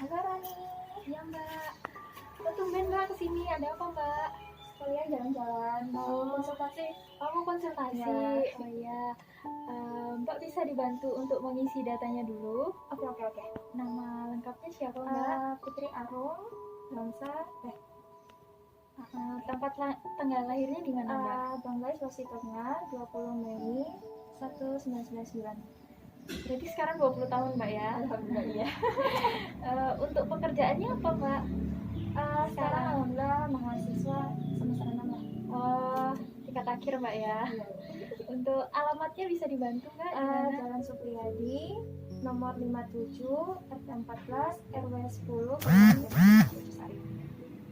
Halo Rani. Iya mbak, kok tumben mbak kesini, ada apa mbak? Sekalian jalan-jalan. Mau konsultasi? Kamu konsultasi? Ya. Oh iya. Mbak bisa dibantu untuk mengisi datanya dulu. Oke. Nama lengkapnya siapa mbak? Putri Arum, bangsa Tanggal lahirnya di mana mbak? Bangladesh, Sulawesi Tengah, 20 Mei 1999. Berarti sekarang 20 tahun mbak ya? Alhamdulillah iya. Untuk pekerjaannya apa mbak? Sekarang alhamdulillah mahasiswa semester 6 lah. Oh, tingkat akhir mbak ya? Iya. Untuk alamatnya bisa dibantu mbak? Di mana? Jalan Supriyadi, nomor 57, RT 14, RW 10, Kabupaten Sari.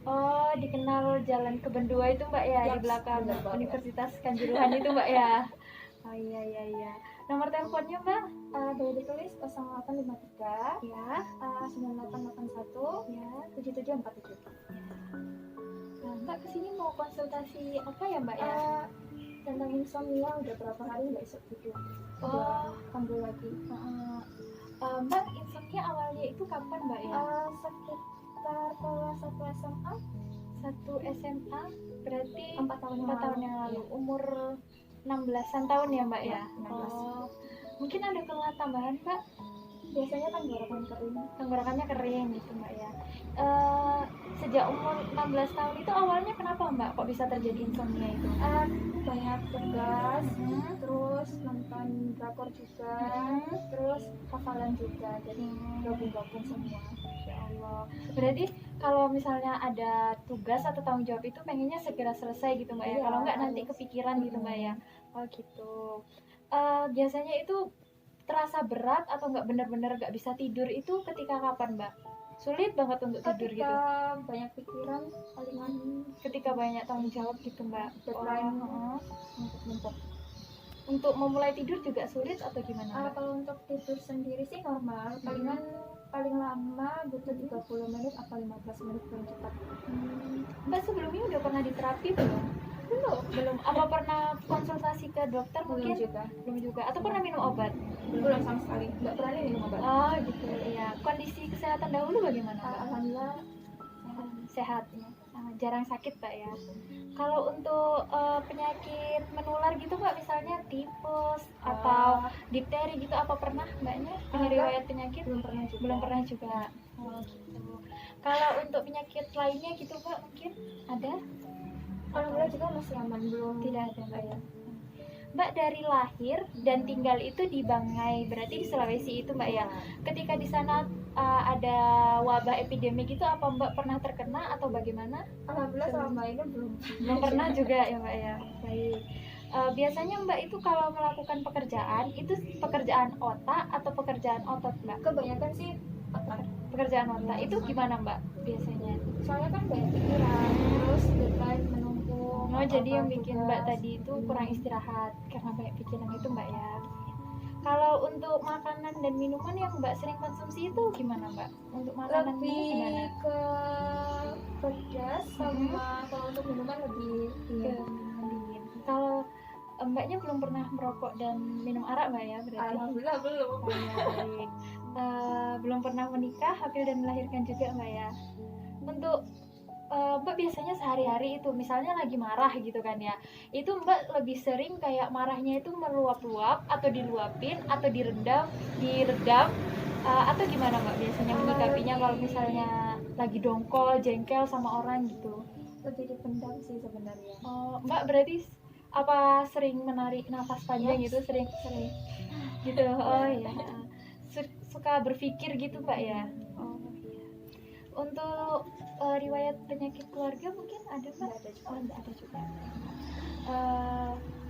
Oh, dikenal Jalan Kebon 2 itu mbak ya, di belakang bener banget. Universitas Kanjuruhan itu mbak ya. Oh iya. Nomor teleponnya mbak? Boleh ditulis 0853 Ya. 9881 Ya. 7747. Nah, mbak kesini mau konsultasi apa ya mbak ya? Tentang insomnia udah berapa hari nggak isep gitu. Oh. Kambuh lagi. Mbak insomnia awalnya itu kapan mbak ya? Sekitar kelas 1 SMA. 1 SMA berarti 4 tahun 4 tahun yang lalu. Iya. Umur 16-an tahun ya mbak ya? 16. Oh. Mungkin ada keluhan tambahan mbak? Biasanya tenggorokan kering. Tenggorokannya kering gitu mbak ya. Sejak umur 16 tahun itu awalnya kenapa mbak kok bisa terjadi insomnia itu? Banyak tugas, terus nonton drakor juga, terus hafalan juga, jadi gabung-gabung semua. Ya Allah. Berarti kalau misalnya ada tugas atau tanggung jawab itu pengennya segera selesai gitu mbak ya? Iya, Kalau nggak nanti harus. kepikiran gitu mbak ya? Oh gitu. Biasanya itu terasa berat atau nggak benar-benar nggak bisa tidur itu ketika kapan mbak? Sulit banget untuk tidur Ketika gitu? banyak pikiran, palingan Ketika banyak tanggung jawab gitu mbak? deadline Oh, numpuk. untuk memulai tidur juga sulit atau gimana mbak? Kalau untuk tidur sendiri sih normal, palingan paling lama butuh 30 menit atau 15 menit paling cepat. Mbak sebelumnya udah pernah diterapi belum? Belum. Apa pernah konsultasi ke dokter mungkin? Belum juga. Atau pernah minum obat? Belum sama sekali, nggak berani minum obat. Oh gitu ya. Kondisi kesehatan dahulu bagaimana mbak? Alhamdulillah Sehat ya. Jarang sakit mbak ya. Kalau untuk penyakit menular gitu mbak, misalnya tipes atau difteri gitu, apa pernah mbaknya punya riwayat penyakit? belum pernah juga. Belum pernah juga. Oh gitu. Kalau untuk penyakit lainnya gitu mbak mungkin ada? Alhamdulillah juga masih aman, belum. Tidak ada mbak ya. Mbak dari lahir dan tinggal itu di Banggai, berarti di Sulawesi itu mbak ya. Ketika di sana ada wabah epidemi gitu, apa mbak pernah terkena atau bagaimana? Alhamdulillah selama ini belum. Belum pernah juga ya mbak ya. Baik. Biasanya mbak itu kalau melakukan pekerjaan itu pekerjaan otak atau pekerjaan otot mbak? Kebanyakan sih otak. Pekerjaan otak itu gimana mbak biasanya? Soalnya kan banyak pikiran, terus deadline menumpuk. Oh jadi yang bikin tugas. mbak tadi itu kurang istirahat karena banyak pikiran itu mbak ya. Kalau untuk makanan dan minuman yang mbak sering konsumsi itu gimana mbak? Untuk makanan gimana? Lebih ke pedas sama kalau untuk minuman lebih Ke dingin. Kalau mbaknya belum pernah merokok dan minum arak mbak ya berarti? Alhamdulillah belum. Oh, ya, baik. Belum pernah menikah, hamil dan melahirkan juga mbak ya. Untuk mbak biasanya sehari-hari itu misalnya lagi marah gitu kan ya, itu mbak lebih sering kayak marahnya itu meluap-luap atau diluapin atau diredam atau gimana mbak biasanya menyikapinya kalau misalnya lagi dongkol, jengkel sama orang gitu? Lebih dipendam sih sebenarnya. Oh, mbak berarti apa sering menarik nafas panjang gitu, sering gitu? Oh iya. Suka berpikir gitu mbak ya? Oh iya. Untuk riwayat penyakit keluarga mungkin ada mbak? Nggak ada juga.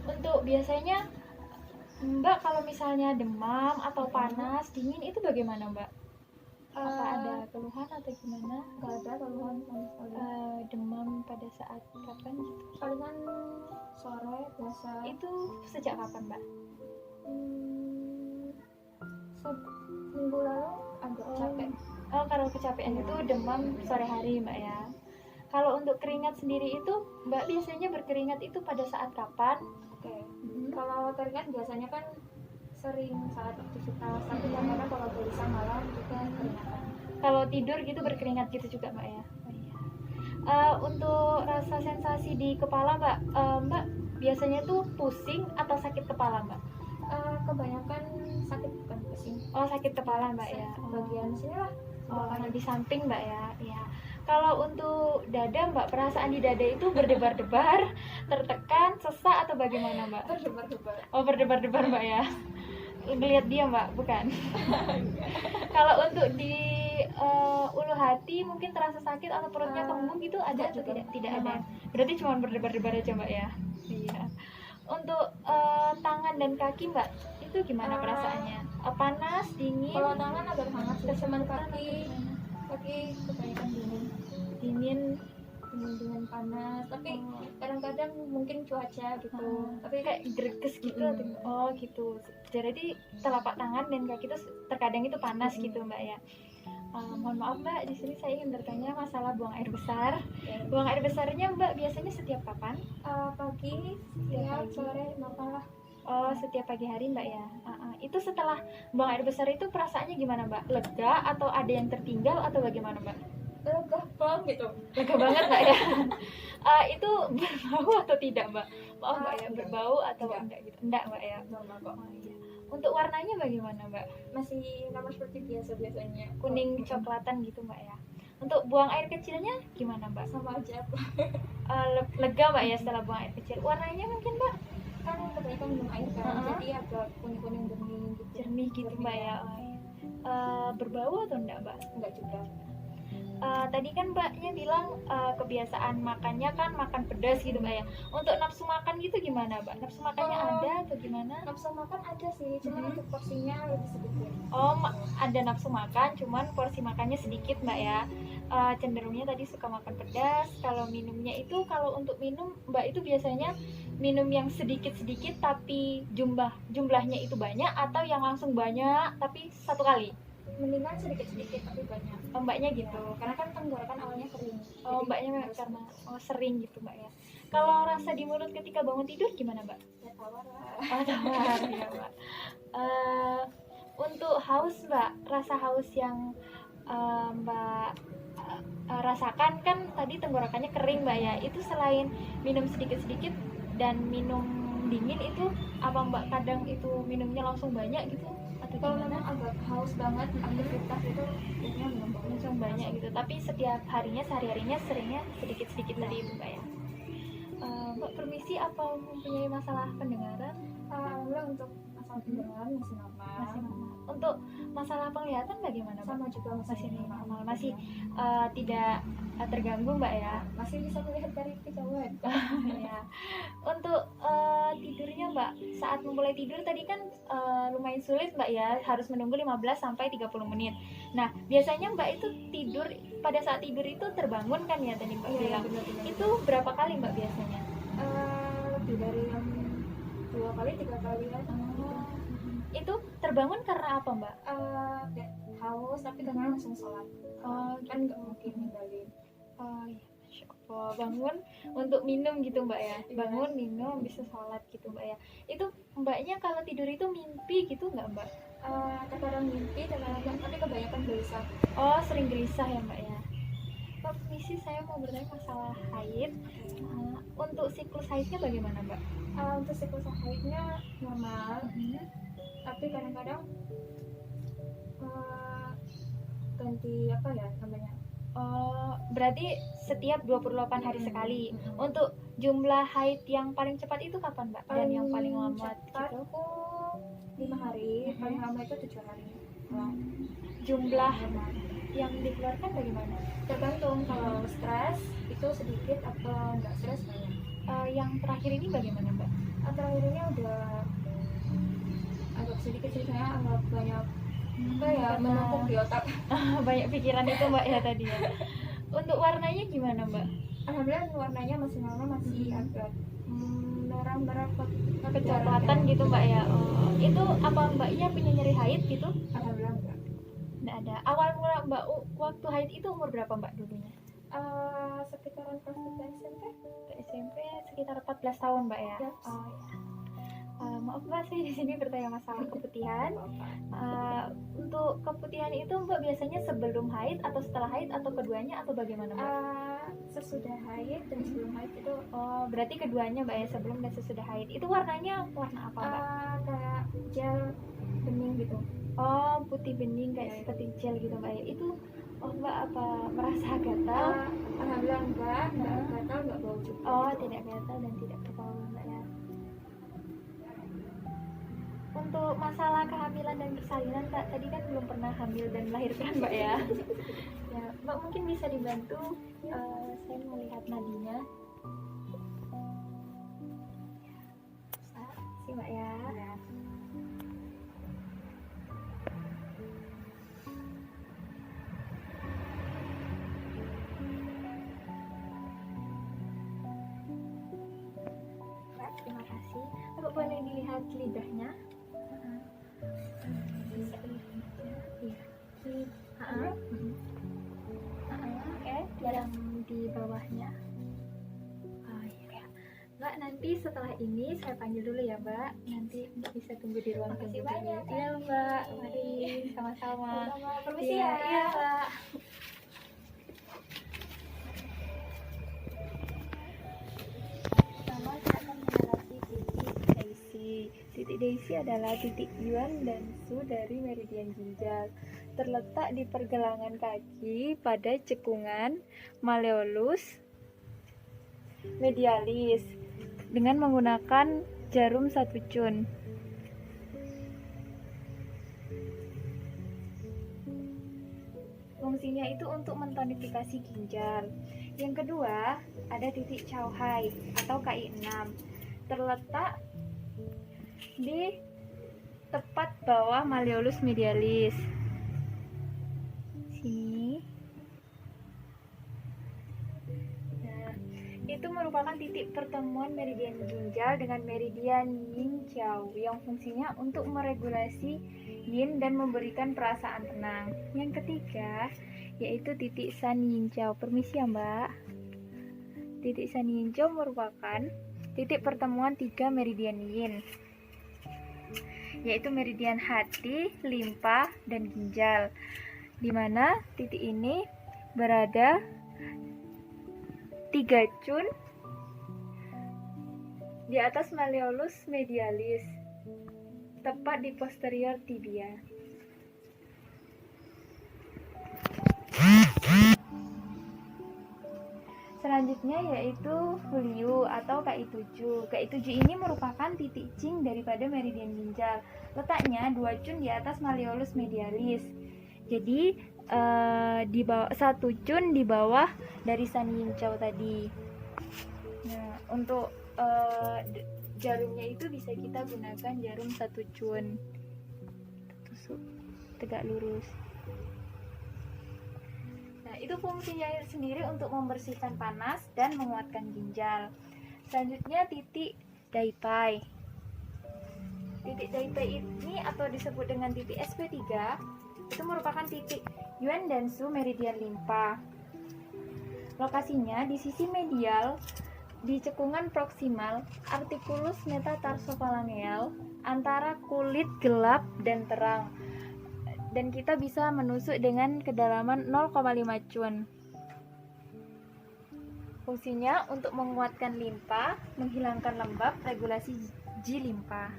Untuk biasanya mbak kalau misalnya demam atau panas, dingin itu bagaimana mbak? Apa ada keluhan atau gimana? Nggak ada keluhan sama sekali. Demam pada saat kapan gitu? Palingan sore biasa. Itu sejak kapan mbak? Minggu lalu agak capek. Oh, kalau kecapean itu demam sore hari mbak ya. Kalau untuk keringat sendiri itu mbak biasanya berkeringat itu pada saat kapan? Kalau keringat biasanya kan sering saat aktivitas, tapi kadang-kadang kalau gelisah malam juga keringatan. kalau tidur gitu berkeringat gitu juga mbak ya. Oh, iya. Untuk rasa sensasi di kepala mbak, mbak biasanya tuh pusing atau sakit kepala mbak? Kebanyakan sakit bukan pusing. Oh sakit kepala mbak ya. Bagian sini lah. Oh, di samping mbak ya. Iya. Kalau untuk dada mbak, perasaan di dada itu berdebar-debar, tertekan, sesak atau bagaimana mbak? Berdebar-debar. Oh berdebar-debar mbak ya. Ngelihat dia mbak, bukan? Kalau untuk di ulu hati mungkin terasa sakit atau perutnya kembung gitu ada atau tidak? Tidak ada. Berarti cuma berdebar-debar aja mbak ya. Iya. Untuk tangan dan kaki mbak, itu gimana perasaannya? Panas, dingin? Kalau tangan agak hangat, cuman kaki kebanyakan dingin dengan panas. Tapi kadang-kadang mungkin cuaca gitu. Tapi kayak greges gitu. Oh gitu. Jadi telapak tangan dan kaki itu terkadang itu panas gitu mbak ya. Mohon maaf mbak, di sini saya ingin bertanya masalah buang air besar. Buang air besarnya mbak biasanya setiap kapan? Pagi, siang, sore, malam lah. Oh setiap pagi hari mbak ya. Itu setelah buang air besar itu perasaannya gimana mbak? Lega atau ada yang tertinggal atau bagaimana mbak? Lega banget gitu. Lega banget mbak ya. Itu berbau atau tidak mbak? Maaf mbak ya, berbau atau enggak gitu? Enggak mbak ya. Normal kok. Iya. Untuk warnanya bagaimana mbak? Masih normal seperti biasanya. Kuning coklatan gitu mbak ya. Untuk buang air kecilnya gimana mbak? Sama aja. Lega mbak ya setelah buang air kecil. Warnanya mungkin mbak? Kan kebanyakan minum air kan, jadi agak kuning-kuning jernih gitu mbak ya. Berbau atau enggak mbak? Enggak juga. Tadi kan mbaknya bilang kebiasaan makannya kan makan pedas gitu mbak ya. Untuk nafsu makan gitu gimana mbak? Nafsu makannya ada atau gimana? Nafsu makan ada sih, cuman untuk porsinya lebih sedikit. Oh ada nafsu makan, cuman porsi makannya sedikit mbak ya. Cenderungnya tadi suka makan pedas. Kalau minumnya itu, kalau untuk minum mbak itu biasanya minum yang sedikit-sedikit tapi jumlahnya itu banyak, atau yang langsung banyak tapi satu kali? Mendingan sedikit-sedikit tapi banyak. Oh, mbaknya gitu. Karena kan tenggorokan awalnya kering. Oh mbaknya memang karena sering gitu mbak ya. Kalau rasa di mulut ketika bangun tidur gimana mbak? Ya tawar lah. Oh tawar ya mbak. Untuk haus mbak, rasa haus yang mbak rasakan kan tadi tenggorokannya kering mbak ya. Itu selain minum sedikit-sedikit dan minum dingin, itu apa mbak kadang itu minumnya langsung banyak gitu? Kalau memang agak haus banget aktivitas itu biasanya minum langsung banyak gitu, tapi setiap harinya sehari-harinya seringnya sedikit-sedikit tadi itu mbak ya. Mbak permisi, apa mempunyai masalah pendengaran? Alhamdulillah untuk masalah pendengaran masih normal. Untuk masalah penglihatan bagaimana mbak? Sama juga masih normal, masih tidak terganggu mbak ya? Masih bisa melihat dari kejauhan. Ya. Untuk tidurnya mbak, saat memulai tidur tadi kan lumayan sulit mbak ya, harus menunggu 15-30 menit. Nah biasanya mbak itu tidur, pada saat tidur itu terbangun kan ya tadi mbak bilang. Benar. Itu berapa kali mbak biasanya? Lebih dari 2 kali 3 kali ya. Itu terbangun karena apa mbak? Kayak haus tapi kadang langsung sholat. Kan nggak mungkin ninggalin. Oh iya, Masya Allah. Bangun untuk minum gitu mbak ya. Bangun minum bisa sholat gitu mbak ya. Itu mbaknya kalau tidur itu mimpi gitu nggak mbak? Kadang mimpi dan kadang tapi kebanyakan gelisah. Oh sering gelisah ya mbak ya. Mbak permisi, saya mau bertanya masalah haid. Untuk siklus haidnya bagaimana mbak? Untuk siklus haidnya normal, tapi kadang-kadang ganti apa ya namanya? Oh, berarti setiap 28 hari sekali. Untuk jumlah haid yang paling cepat itu kapan mbak? Dan yang paling lama cepat gitu? 5 hari, paling lama itu 7 hari. Jumlah yang dikeluarkan bagaimana? Tergantung, kalau stres itu sedikit atau enggak stres banyak. Yang terakhir ini bagaimana mbak? Terakhir ini udah agak sedikit sih, saya agak banyak menumpuk di otak. Banyak pikiran itu mbak ya tadi ya. Untuk warnanya gimana mbak? Alhamdulillah warnanya masih normal, masih agak merah kecoklatan gitu mbak ya. Itu apa mbaknya punya nyeri haid gitu? Alhamdulillah enggak. Nggak ada. Awal mula mbak waktu haid itu umur berapa mbak dulunya? Sekitaran kelas 3 SMP. SMP sekitar 14 tahun mbak ya. Yes. Maaf mbak, saya di sini bertanya masalah keputihan. Untuk keputihan itu Mbak biasanya sebelum haid atau setelah haid atau keduanya atau bagaimana Mbak? Sesudah haid dan sebelum haid itu Oh, berarti keduanya Mbak ya, sebelum dan sesudah haid. Itu warnanya warna apa Mbak? kayak gel bening gitu. Oh, putih bening kayak seperti gel gitu Mbak ya. Itu Mbak apa merasa gatal? Alhamdulillah enggak gatal, enggak bau juga. Oh, gitu. tidak gatal dan tidak berbau Mbak ya. Untuk masalah kehamilan dan persalinan Kak, tadi kan belum pernah hamil dan melahirkan Mbak ya. Ya, Mbak mungkin bisa dibantu, saya melihat nadinya. Bisa sih Mbak ya. Mbak, terima kasih. Mbak boleh dilihat lidahnya? Bisa lihat ya. Oke, yang di bawahnya. Oh iya. Mbak, nanti setelah ini saya panggil dulu ya Mbak. Nanti Mbak bisa tunggu di ruang Makasih tunggu banyak, dulu. Iya Mbak, mari sama-sama. Permisi Iya, ya. iya Mbak. Pertama saya akan mengenali titik Daisy. Titik Daisy adalah titik Yuan dan Su dari meridian ginjal. Terletak di pergelangan kaki pada cekungan malleolus medialis dengan menggunakan jarum 1 cun. Fungsinya itu untuk mentonifikasi ginjal. Yang kedua, ada titik Chow Hai atau KI6. Terletak di tepat bawah malleolus medialis. Sini. Nah, itu merupakan titik pertemuan meridian ginjal dengan meridian Yin Qiao yang fungsinya untuk meregulasi yin dan memberikan perasaan tenang. Yang ketiga, yaitu titik San Yin Qiao. Permisi ya Mbak. Titik San Yin Qiao merupakan titik pertemuan 3 meridian yin, yaitu meridian hati, limpa, dan ginjal, di mana titik ini berada 3 cun di atas malleolus medialis, tepat di posterior tibia. Selanjutnya yaitu Huliu atau KI7. KI7 ini merupakan titik Qing daripada meridian ginjal. Letaknya 2 cun di atas malleolus medialis. Jadi di bawah 1 cun di bawah dari San Yin Qiao tadi. Nah, untuk jarumnya itu bisa kita gunakan jarum 1 cun. Tusuk tegak lurus. Nah, itu fungsinya sendiri untuk membersihkan panas dan menguatkan ginjal. Selanjutnya titik Daipai. Titik Daipai ini atau disebut dengan titik SP3 itu merupakan titik Yuan dan Su meridian limpa. Lokasinya di sisi medial di cekungan proksimal artikulus metatarsofalangeal antara kulit gelap dan terang, dan kita bisa menusuk dengan kedalaman 0,5 cun. Fungsinya untuk menguatkan limpa, menghilangkan lembab, regulasi Ji limpa.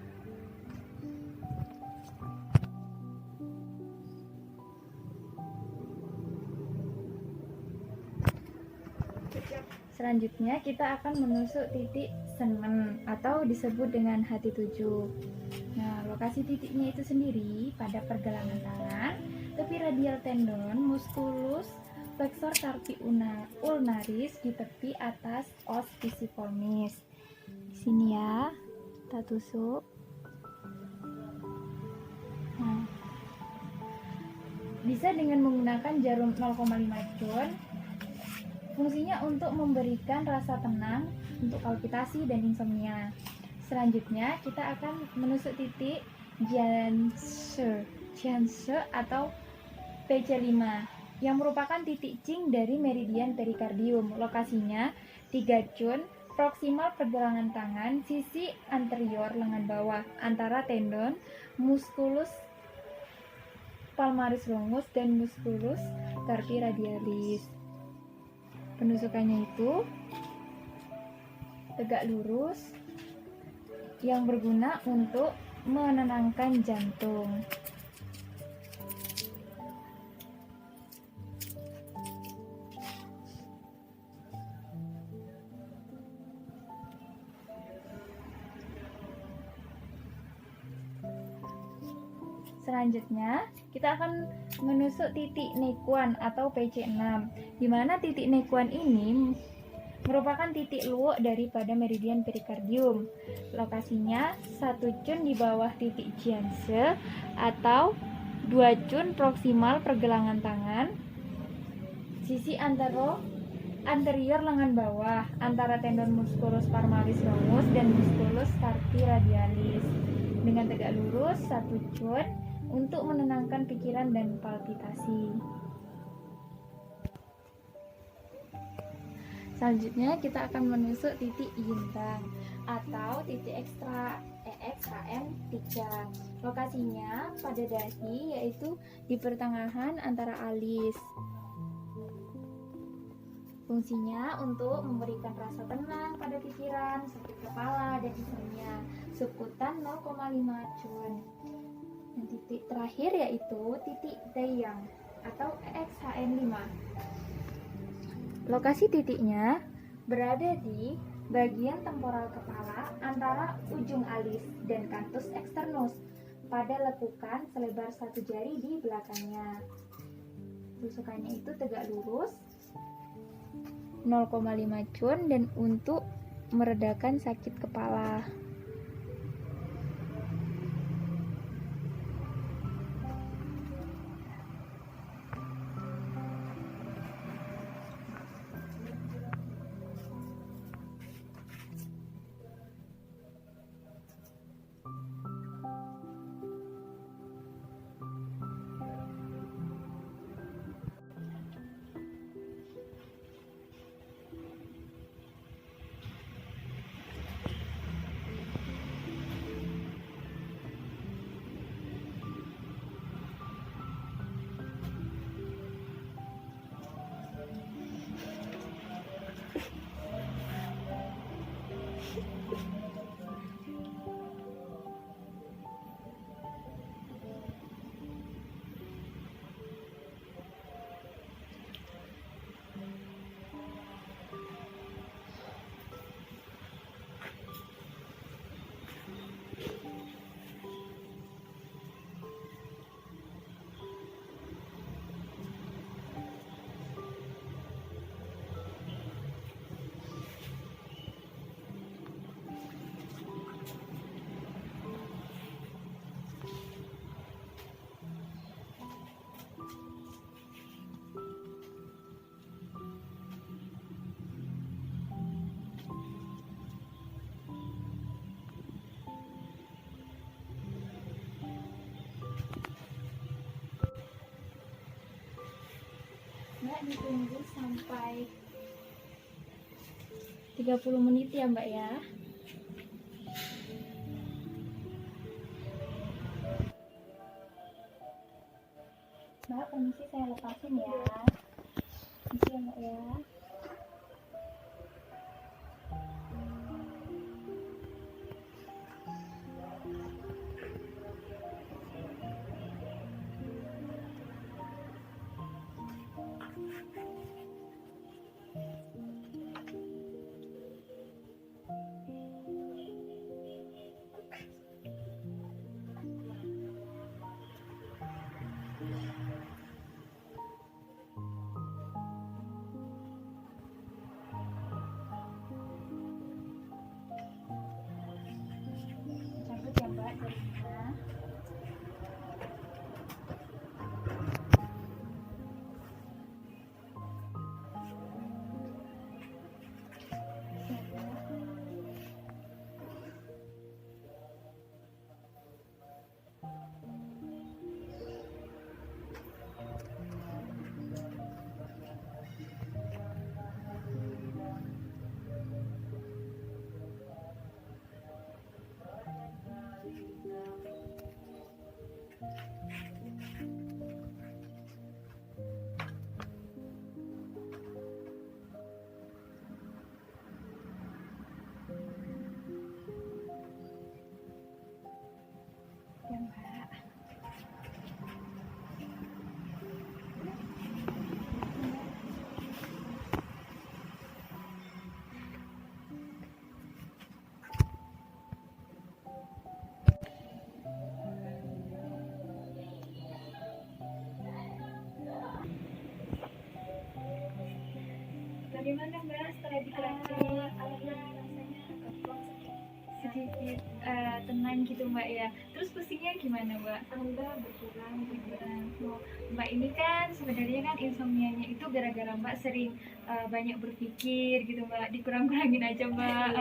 Selanjutnya kita akan menusuk titik Senmen atau disebut dengan hati 7. Nah, lokasi titiknya itu sendiri pada pergelangan tangan, tepi radial tendon, musculus flexor carpi ulnaris di tepi atas os pisiformis. Di sini ya, kita tusuk. Nah, bisa dengan menggunakan jarum 0,5 cun. Fungsinya untuk memberikan rasa tenang untuk palpitasi dan insomnia. Selanjutnya kita akan menusuk titik Jianse atau PC5 yang merupakan titik Qing dari meridian perikardium. Lokasinya 3 cun proksimal pergelangan tangan sisi anterior lengan bawah antara tendon musculus palmaris longus dan musculus carpi radialis. Penusukannya itu tegak lurus yang berguna untuk menenangkan jantung. Selanjutnya, kita akan menusuk titik Nequan atau PC6, di mana titik Nequan ini merupakan titik luwuk daripada meridian perikardium. Lokasinya 1 cun di bawah titik Giense atau 2 cun proksimal pergelangan tangan, sisi anterior lengan bawah antara tendon musculus palmaris longus dan musculus carpi radialis, dengan tegak lurus 1 cun untuk menenangkan pikiran dan palpitasi. Selanjutnya kita akan menusuk titik Yintang atau titik EXHM3. Lokasinya pada dahi, yaitu di pertengahan antara alis. Fungsinya untuk memberikan rasa tenang pada pikiran, sakit kepala, dan insomnia. Subkutan 0,5 cun. Dan titik terakhir yaitu titik Taeyang atau EXHM5. Lokasi titiknya berada di bagian temporal kepala antara ujung alis dan canthus externus pada lekukan selebar 1 jari di belakangnya. Tusukannya itu tegak lurus 0,5 cun dan untuk meredakan sakit kepala. Mbak ditunggu sampai 30 menit ya Mbak ya. Mbak, permisi saya lepasin ya. Permisi ya Mbak ya. Bagaimana Mbak setelah diterapi? Alhamdulillah rasanya agak plong Sedikit tenang gitu Mbak ya. Terus pusingnya gimana Mbak? Alhamdulillah berkurang gitu. Mbak ini kan sebenarnya kan insomnianya itu gara-gara Mbak sering banyak berpikir gitu Mbak. Dikurang-kurangin aja Mbak.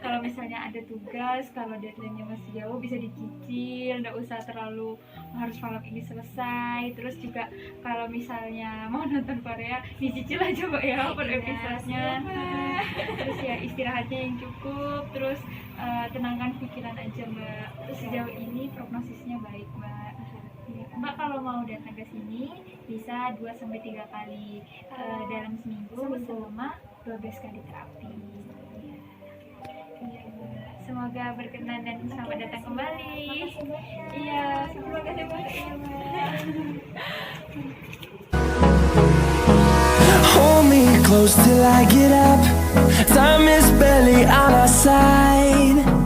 Kalau misalnya ada tugas, kalau deadline-nya masih jauh bisa dicicil, nggak usah terlalu harus malam ini selesai. Terus juga kalau misalnya mau nonton Korea, dicicil aja Mbak ya per episode-nya. Terus ya istirahatnya yang cukup, terus tenangkan pikiran aja Mbak. Terus sejauh ini prognosisnya baik Mbak. Ya, Mbak kalau mau datang ke sini bisa 2-3 kali dalam seminggu selama 12 kali terapi. Iya, Mbak. Semoga berkenan dan selamat datang kembali. Iya, terima kasih banyak ya Mbak. Hold me close till I get up. Time is barely on our side.